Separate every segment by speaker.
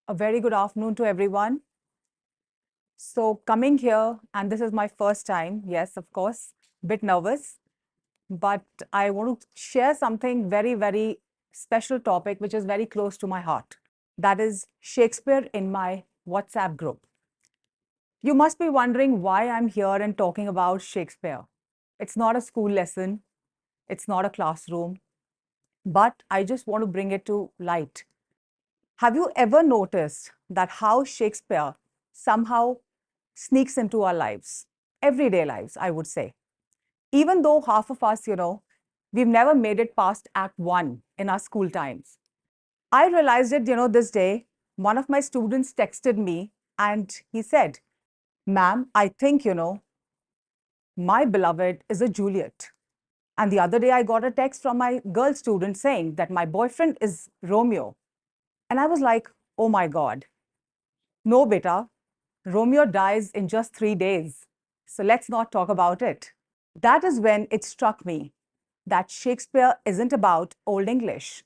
Speaker 1: A very good afternoon to everyone. So coming here, and this is my first time, yes, of course, bit nervous, but I want to share something very special topic, which is very close to my heart. That is Shakespeare in my WhatsApp group. You must be wondering why I'm here and talking about Shakespeare. It's not a school lesson, it's not a classroom, but I just want to bring it to light. Have you ever noticed that how Shakespeare somehow sneaks into our lives, everyday lives, I would say? Even though half of us, we've never made it past Act 1 in our school times. I realized it, this day. One of my students texted me and he said, Ma'am, I think, my beloved is a Juliet. And the other day, I got a text from my girl student saying that my boyfriend is Romeo. And I was like, oh my God, no, beta, Romeo dies in just 3 days. So let's not talk about it. That is when it struck me that Shakespeare isn't about Old English,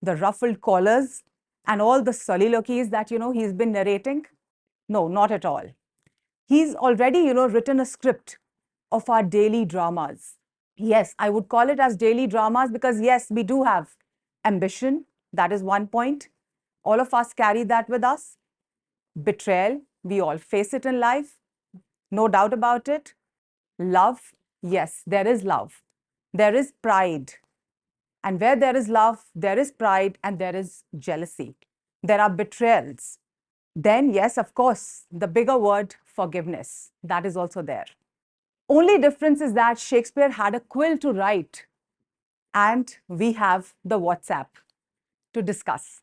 Speaker 1: the ruffled collars and all the soliloquies that, he's been narrating. No, not at all. He's already, written a script of our daily dramas. Yes, I would call it as daily dramas because, yes, we do have ambition. That is one point. All of us carry that with us. Betrayal, we all face it in life, no doubt about it. Love, yes, there is love. There is pride. And where there is love, there is pride and there is jealousy. There are betrayals. Then, yes, of course, the bigger word, forgiveness, that is also there. Only difference is that Shakespeare had a quill to write and we have the WhatsApp to discuss.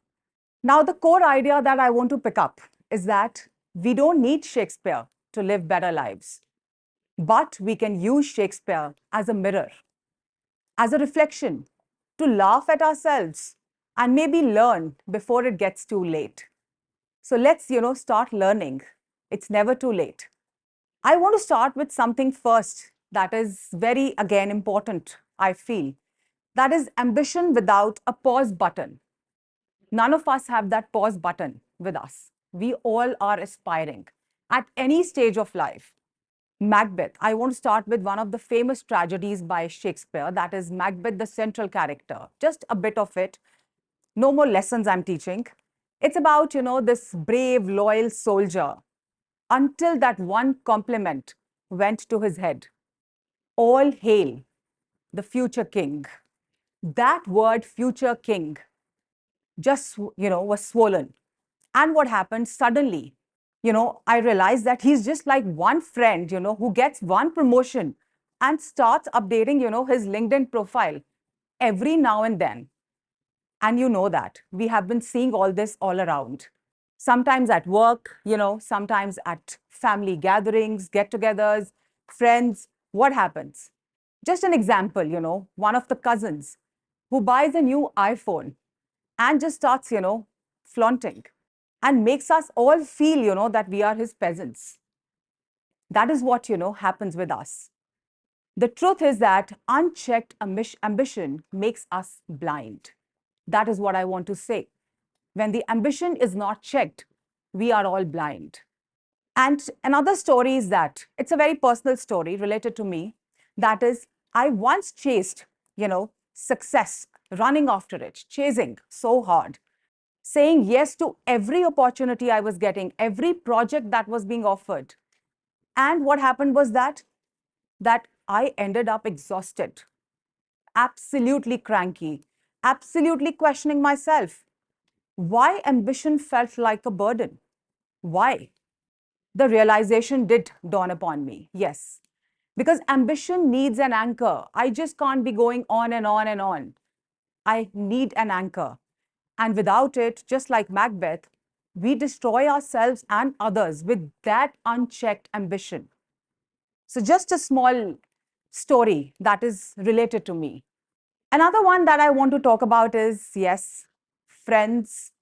Speaker 1: Now, the core idea that I want to pick up is that we don't need Shakespeare to live better lives, but we can use Shakespeare as a mirror, as a reflection, to laugh at ourselves and maybe learn before it gets too late. So let's, start learning. It's never too late. I want to start with something first that is very, again, important, I feel. That is ambition without a pause button. None of us have that pause button with us. We all are aspiring at any stage of life. Macbeth, I want to start with one of the famous tragedies by Shakespeare, that is Macbeth, the central character. Just a bit of it. No more lessons I'm teaching. It's about, this brave, loyal soldier until that one compliment went to his head. All hail the future king. That word, future king, just, was swollen. And what happened suddenly, I realized that he's just like one friend, who gets one promotion and starts updating, his LinkedIn profile every now and then. And you know that we have been seeing all this all around. Sometimes at work, sometimes at family gatherings, get togethers, friends. What happens? Just an example, one of the cousins who buys a new iPhone and just starts, flaunting and makes us all feel, that we are his peasants. That is what, happens with us. The truth is that unchecked ambition makes us blind. That is what I want to say. When the ambition is not checked, we are all blind. And another story is that it's a very personal story related to me. That is, I once chased, success, running after it, chasing so hard, saying yes to every opportunity I was getting, every project that was being offered. And what happened was that I ended up exhausted, absolutely cranky, absolutely questioning myself. Why ambition felt like a burden? Why? The realization did dawn upon me. Yes. Because ambition needs an anchor. I just can't be going on and on and on. I need an anchor. And without it, just like Macbeth, we destroy ourselves and others with that unchecked ambition. So, just a small story that is related to me. Another one that I want to talk about is yes, friends,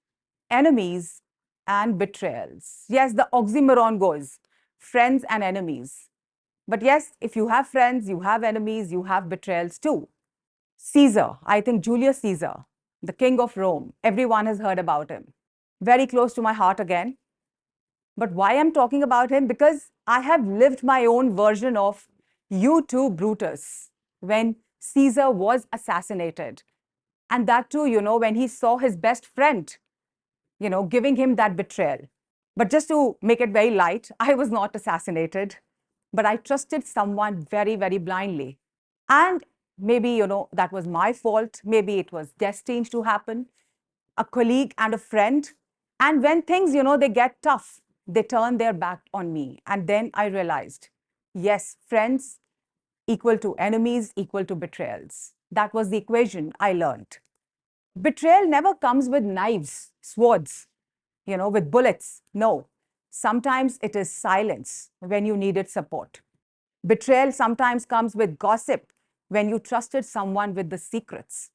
Speaker 1: enemies, and betrayals. Yes, the oxymoron goes friends and enemies. But yes, if you have friends, you have enemies, you have betrayals too. Caesar, I think Julius Caesar, the king of Rome, everyone has heard about him. very close to my heart again. But why I'm talking about him? Because I have lived my own version of you too, Brutus, when Caesar was assassinated. And that too, when he saw his best friend, giving him that betrayal. But just to make it very light, I was not assassinated, but I trusted someone very, very blindly. And maybe, that was my fault. Maybe it was destined to happen. A colleague and a friend. And when things, they get tough, they turn their back on me. And then I realized, yes, friends equal to enemies equal to betrayals. That was the equation I learned. Betrayal never comes with knives, swords, with bullets. No. Sometimes it is silence when you needed support. Betrayal sometimes comes with gossip when you trusted someone with the secrets.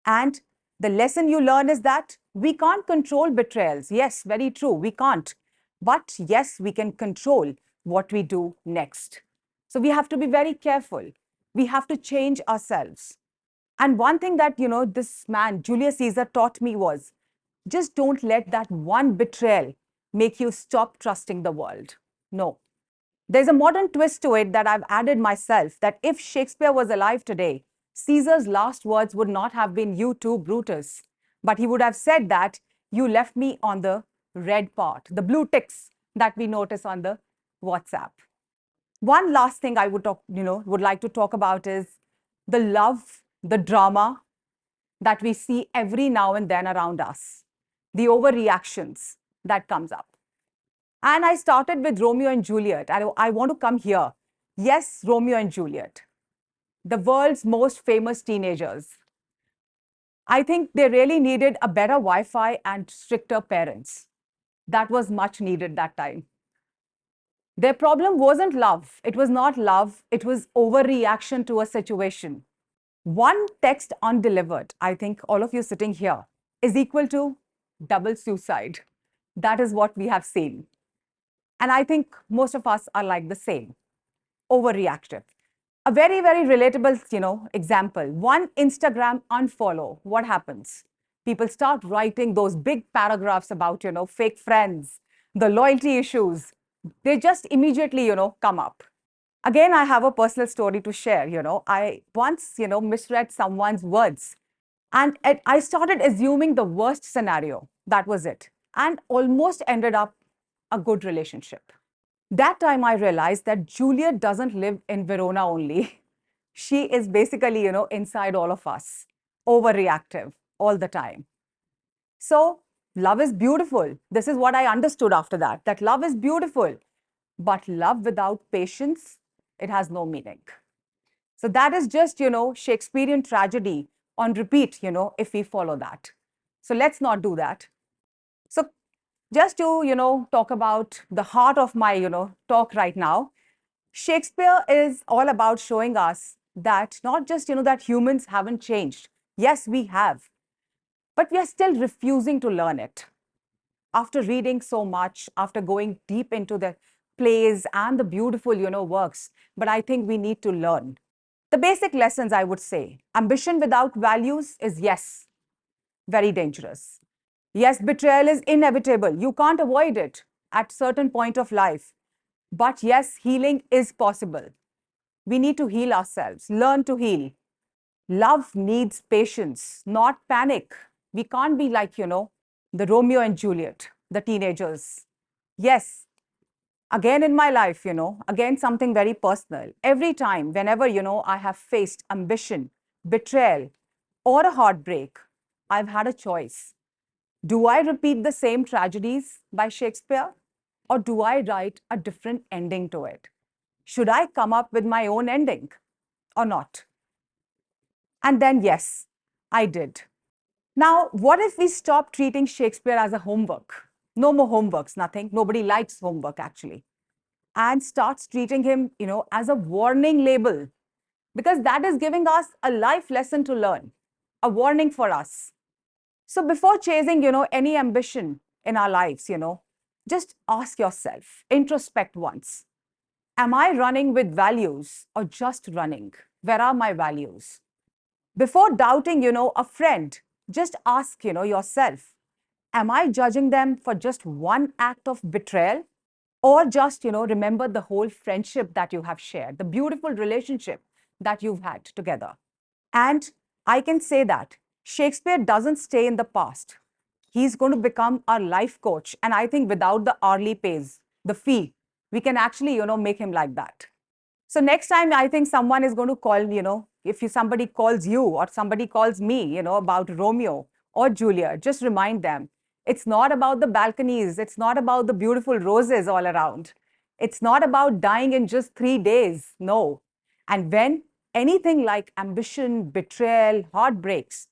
Speaker 1: And the lesson you learn is that we can't control betrayals. Yes, very true, we can't. But yes, we can control what we do next. So we have to be very careful. We have to change ourselves. And one thing that, this man, Julius Caesar, taught me was just don't let that one betrayal make you stop trusting the world. No. There's a modern twist to it that I've added myself, that if Shakespeare was alive today, Caesar's last words would not have been, "You too, Brutus," but he would have said that, "You left me on the red part," the blue ticks that we notice on the WhatsApp. One last thing I would like to talk about is the love, the drama that we see every now and then around us, the overreactions that comes up. And I started with Romeo and Juliet. I want to come here. Yes, Romeo and Juliet, the world's most famous teenagers. I think they really needed a better Wi-Fi and stricter parents. That was much needed that time. Their problem wasn't love. It was not love. It was overreaction to a situation. One text undelivered, I think all of you sitting here, is equal to double suicide. That is what we have seen. And I think most of us are like the same, overreactive. A very, very relatable, example. One Instagram unfollow, what happens? People start writing those big paragraphs about, fake friends, the loyalty issues. They just immediately, come up. Again, I have a personal story to share. I once, misread someone's words, and I started assuming the worst scenario. That was it. And almost ended up a good relationship. That time I realized that Juliet doesn't live in Verona only. She is basically, inside all of us, overreactive all the time. So love is beautiful. This is what I understood after that love is beautiful, but love without patience, it has no meaning. So that is just, Shakespearean tragedy on repeat, if we follow that. So let's not do that. So just to, talk about the heart of my, talk right now, Shakespeare is all about showing us that not just, that humans haven't changed. Yes, we have, but we are still refusing to learn it. After reading so much, after going deep into the plays and the beautiful, works, but I think we need to learn. The basic lessons, I would say, ambition without values is, yes, very dangerous. Yes, betrayal is inevitable. You can't avoid it at certain point of life. But yes, healing is possible. We need to heal ourselves, learn to heal. Love needs patience, not panic. We can't be like, the Romeo and Juliet, the teenagers. Yes, again in my life, again something very personal. Every time, whenever, I have faced ambition, betrayal, or a heartbreak, I've had a choice. Do I repeat the same tragedies by Shakespeare, or do I write a different ending to it? Should I come up with my own ending or not? And then, yes, I did. Now, what if we stop treating Shakespeare as a homework? No more homeworks, nothing. Nobody likes homework, actually. And starts treating him, as a warning label, because that is giving us a life lesson to learn, a warning for us. So before chasing, any ambition in our lives, just ask yourself, introspect once. Am I running with values or just running? Where are my values? Before doubting, a friend, just ask, yourself, Am I judging them for just one act of betrayal? Or just, remember the whole friendship that you have shared, the beautiful relationship that you've had together? And I can say that Shakespeare doesn't stay in the past. He's going to become our life coach. And I think without the hourly pays, the fee, we can actually, make him like that. So next time, I think someone is going to call, if somebody calls you or somebody calls me, about Romeo or Juliet, just remind them it's not about the balconies. It's not about the beautiful roses all around. It's not about dying in just 3 days. No. And when anything like ambition, betrayal, heartbreaks,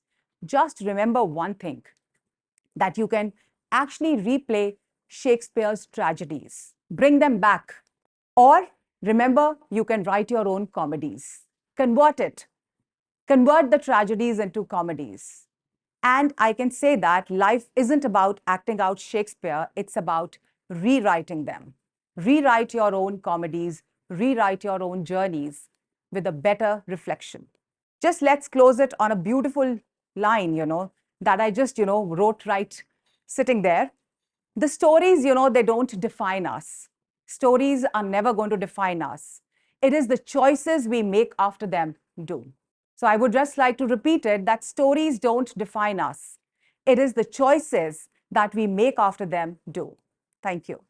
Speaker 1: just remember one thing, that you can actually replay Shakespeare's tragedies, bring them back. Or remember, you can write your own comedies, convert it, convert the tragedies into comedies. And I can say that life isn't about acting out Shakespeare, it's about rewriting them. Rewrite your own comedies, rewrite your own journeys with a better reflection. Just let's close it on a beautiful line, that I just, wrote right sitting there. The stories, they don't define us. Stories are never going to define us. It is the choices we make after them do. So I would just like to repeat it, that stories don't define us. It is the choices that we make after them do. Thank you.